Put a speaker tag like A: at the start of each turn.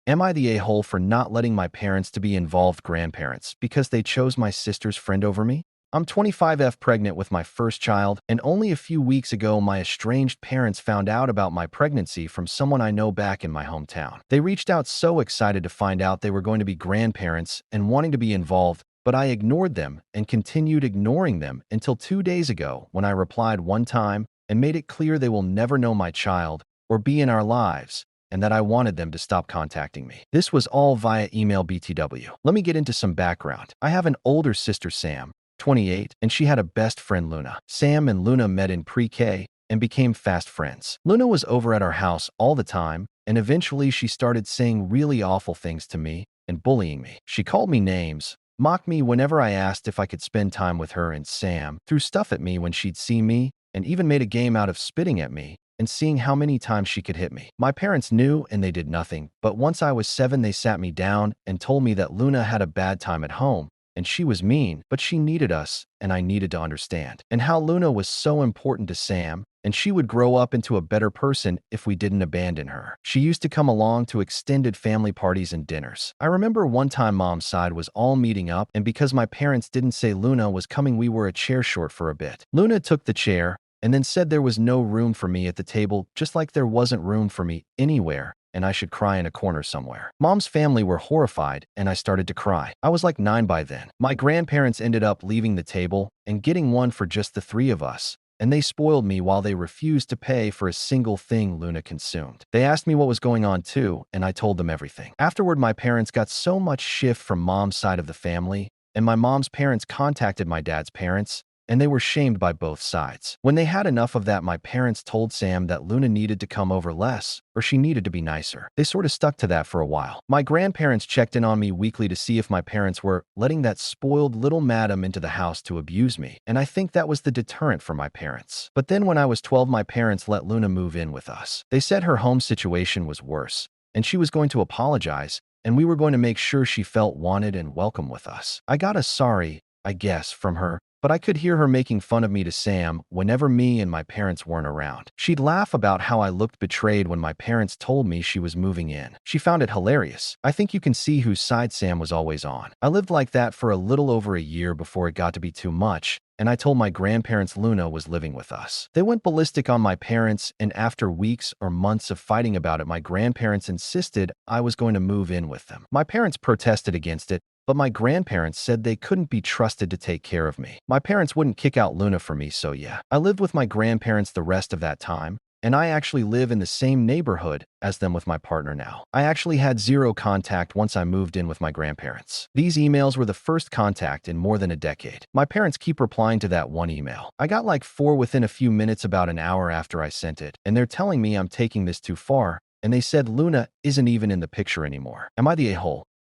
A: Am I the a-hole for not letting my parents to be involved grandparents because they chose my sister's friend over me? I'm 25F pregnant with my first child, and only a few weeks ago my estranged parents found out about my pregnancy from someone I know back in my hometown. They reached out so excited to find out they were going to be grandparents and wanting to be involved, but I ignored them and continued ignoring them until 2 days ago when I replied one time and made it clear they will never know my child or be in our lives, and that I wanted them to stop contacting me. This was all via email BTW. Let me get into some background. I have an older sister, Sam, 28, and she had a best friend, Luna. Sam and Luna met in pre-K and became fast friends. Luna was over at our house all the time, and eventually she started saying really awful things to me and bullying me. She called me names, mocked me whenever I asked if I could spend time with her, and Sam threw stuff at me when she'd see me, and even made a game out of spitting at me and seeing how many times she could hit me. My parents knew and they did nothing, but once I was 7 they sat me down and told me that Luna had a bad time at home and she was mean, but she needed us and I needed to understand. And how Luna was so important to Sam and she would grow up into a better person if we didn't abandon her. She used to come along to extended family parties and dinners. I remember one time Mom's side was all meeting up, and because my parents didn't say Luna was coming, we were a chair short for a bit. Luna took the chair and then said there was no room for me at the table, just like there wasn't room for me anywhere, and I should cry in a corner somewhere. Mom's family were horrified, and I started to cry. I was like 9 by then. My grandparents ended up leaving the table and getting one for just the 3 of us, and they spoiled me while they refused to pay for a single thing Luna consumed. They asked me what was going on too, and I told them everything. Afterward, my parents got so much shift from Mom's side of the family, and my mom's parents contacted my dad's parents, and they were shamed by both sides. When they had enough of that, my parents told Sam that Luna needed to come over less, or she needed to be nicer. They sort of stuck to that for a while. My grandparents checked in on me weekly to see if my parents were letting that spoiled little madam into the house to abuse me, and I think that was the deterrent for my parents. But then when I was 12, my parents let Luna move in with us. They said her home situation was worse, and she was going to apologize, and we were going to make sure she felt wanted and welcome with us. I got a sorry, I guess, from her, but I could hear her making fun of me to Sam whenever me and my parents weren't around. She'd laugh about how I looked betrayed when my parents told me she was moving in. She found it hilarious. I think you can see whose side Sam was always on. I lived like that for a little over a year before it got to be too much, and I told my grandparents Luna was living with us. They went ballistic on my parents, and after weeks or months of fighting about it, my grandparents insisted I was going to move in with them. My parents protested against it, but my grandparents said they couldn't be trusted to take care of me. My parents wouldn't kick out Luna for me, so yeah. I lived with my grandparents the rest of that time, and I actually live in the same neighborhood as them with my partner now. I actually had zero contact once I moved in with my grandparents. These emails were the first contact in more than a decade. My parents keep replying to that one email. I got like 4 within a few minutes about an hour after I sent it, and they're telling me I'm taking this too far, and they said Luna isn't even in the picture anymore. Am I the a-hole?